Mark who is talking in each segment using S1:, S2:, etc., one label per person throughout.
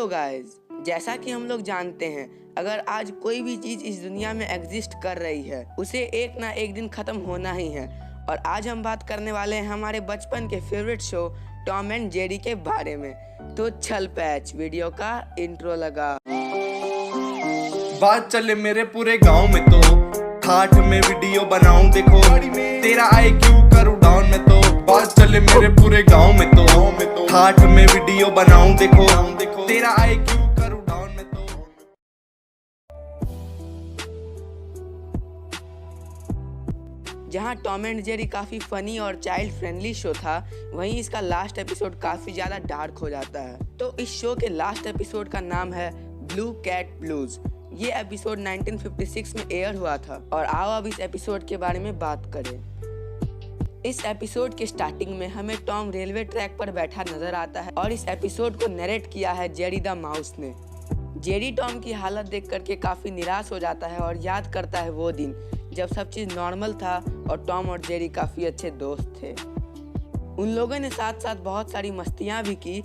S1: Hello guys, जैसा कि हम लोग जानते हैं, अगर आज कोई भी चीज इस दुनिया में एग्जिस्ट कर रही है उसे एक ना एक दिन खत्म होना ही है। और आज हम बात करने वाले हैं हमारे बचपन के favourite show Tom and Jerry के बारे में। तो चल पैच, वीडियो का इंट्रो लगा।
S2: बात चले मेरे पूरे गांव में तो ठाठ में वीडियो बनाऊं, देखो तेरा IQ करूं डाउन में तो। बात चले मेरे पूरे गांव में तो ठाठ में वीडियो बनाऊं, देखो तेरा IQ करूं डाउन में तो।
S1: जहां टॉम एंड जेरी काफ़ी फ़नी और चाइल्ड फ्रेंडली शो था, वहीं इसका लास्ट एपिसोड काफ़ी ज़्यादा डार्क हो जाता है। तो इस शो के लास्ट एपिसोड का नाम है ब्लू कैट ब्लूज। ये एपिसोड 1956 में एयर हुआ था। और आओ अब इस एपिसोड के बारे में बात करें। इस एपिसोड के स्टार्टिंग में हमें टॉम रेलवे ट्रैक पर बैठा नजर आता है और इस एपिसोड को नरेट किया है जेरी द माउस ने। जेरी टॉम की हालत देख करके काफ़ी निराश हो जाता है और याद करता है वो दिन जब सब चीज़ नॉर्मल था और टॉम और जेरी काफ़ी अच्छे दोस्त थे। उन लोगों ने साथ साथ बहुत सारी मस्तियाँ भी की,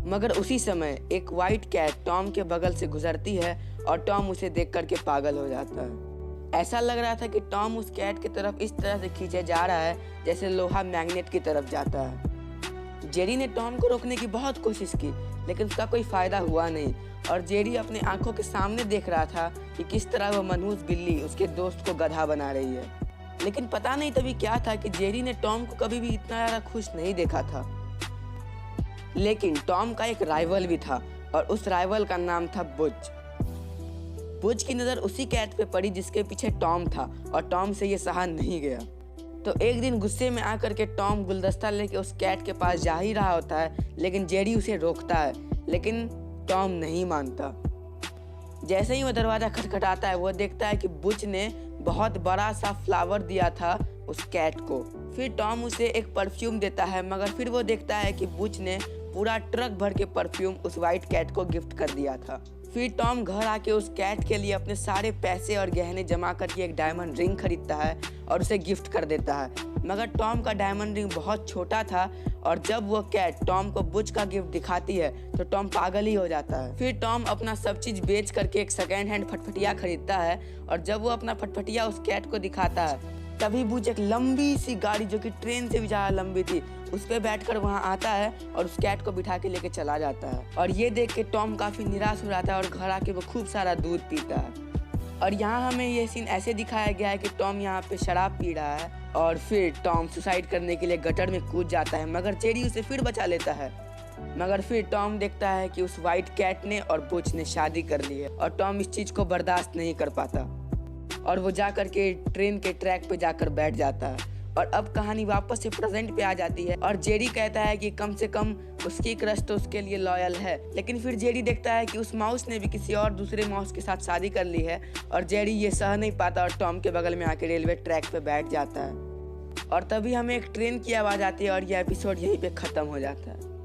S1: मगर उसी समय एक वाइट कैट टॉम के बगल से गुजरती है और टॉम उसे देख करके पागल हो जाता है। ऐसा लग रहा था कि टॉम उस कैट की तरफ इस तरह से खींचे जा रहा है जैसे लोहा मैग्नेट की तरफ जाता है। जेरी ने टॉम को रोकने की बहुत कोशिश की, लेकिन उसका कोई फ़ायदा हुआ नहीं। और जेरी अपने आंखों के सामने देख रहा था कि किस तरह वो मनहूस बिल्ली उसके दोस्त को गधा बना रही है। लेकिन पता नहीं तभी क्या था कि जेरी ने टॉम को कभी भी इतना ज़्यादा खुश नहीं देखा था। लेकिन टॉम का एक राइवल भी था और उस राइवल का नाम था बुच। बुच की नज़र उसी कैट पे पड़ी जिसके पीछे टॉम था और टॉम से ये सहा नहीं गया। तो एक दिन गुस्से में आकर के टॉम गुलदस्ता लेके उस कैट के पास जा ही रहा होता है, लेकिन जेरी उसे रोकता है, लेकिन टॉम नहीं मानता। जैसे ही वो दरवाज़ा खटखटाता है, वो देखता है कि बुच ने बहुत बड़ा सा फ्लावर दिया था उस कैट को। फिर टॉम उसे एक परफ्यूम देता है, मगर फिर वो देखता है कि बुच ने पूरा ट्रक भर के परफ्यूम उस वाइट कैट को गिफ्ट कर दिया था। फिर टॉम घर आके उस कैट के लिए अपने सारे पैसे और गहने जमा करके एक डायमंड रिंग खरीदता है और उसे गिफ्ट कर देता है। मगर टॉम का डायमंड रिंग बहुत छोटा था और जब वो कैट टॉम को बुच का गिफ्ट दिखाती है तो टॉम पागल ही हो जाता है। फिर टॉम अपना सब चीज़ बेच करके एक सेकेंड हैंड फटफटिया खरीदता है और जब वो अपना फटफटिया उस कैट को दिखाता है, तभी बुच एक लंबी सी गाड़ी जो कि ट्रेन से भी ज़्यादा लंबी थी उस पर बैठकर वहाँ आता है और उस कैट को बिठा के लेके चला जाता है। और ये देख के टॉम काफ़ी निराश हो जाता है और घर आके वो खूब सारा दूध पीता है। और यहाँ हमें ये सीन ऐसे दिखाया गया है कि टॉम यहाँ पे शराब पी रहा है और फिर टॉम सुसाइड करने के लिए गटर में कूद जाता है, मगर जेरी उसे फिर बचा लेता है। मगर फिर टॉम देखता है कि उस वाइट कैट ने और बुच ने शादी कर ली है और टॉम इस चीज़ को बर्दाश्त नहीं कर पाता और वो जा करके ट्रेन के ट्रैक पे जाकर बैठ जाता है। और अब कहानी वापस से प्रेजेंट पे आ जाती है और जेरी कहता है कि कम से कम उसकी क्रश तो उसके लिए लॉयल है। लेकिन फिर जेरी देखता है कि उस माउस ने भी किसी और दूसरे माउस के साथ शादी कर ली है और जेरी ये सह नहीं पाता और टॉम के बगल में आके रेलवे ट्रैक पे बैठ जाता है। और तभी हमें एक ट्रेन की आवाज़ आती है और यह एपिसोड यहीं पे ख़त्म हो जाता है।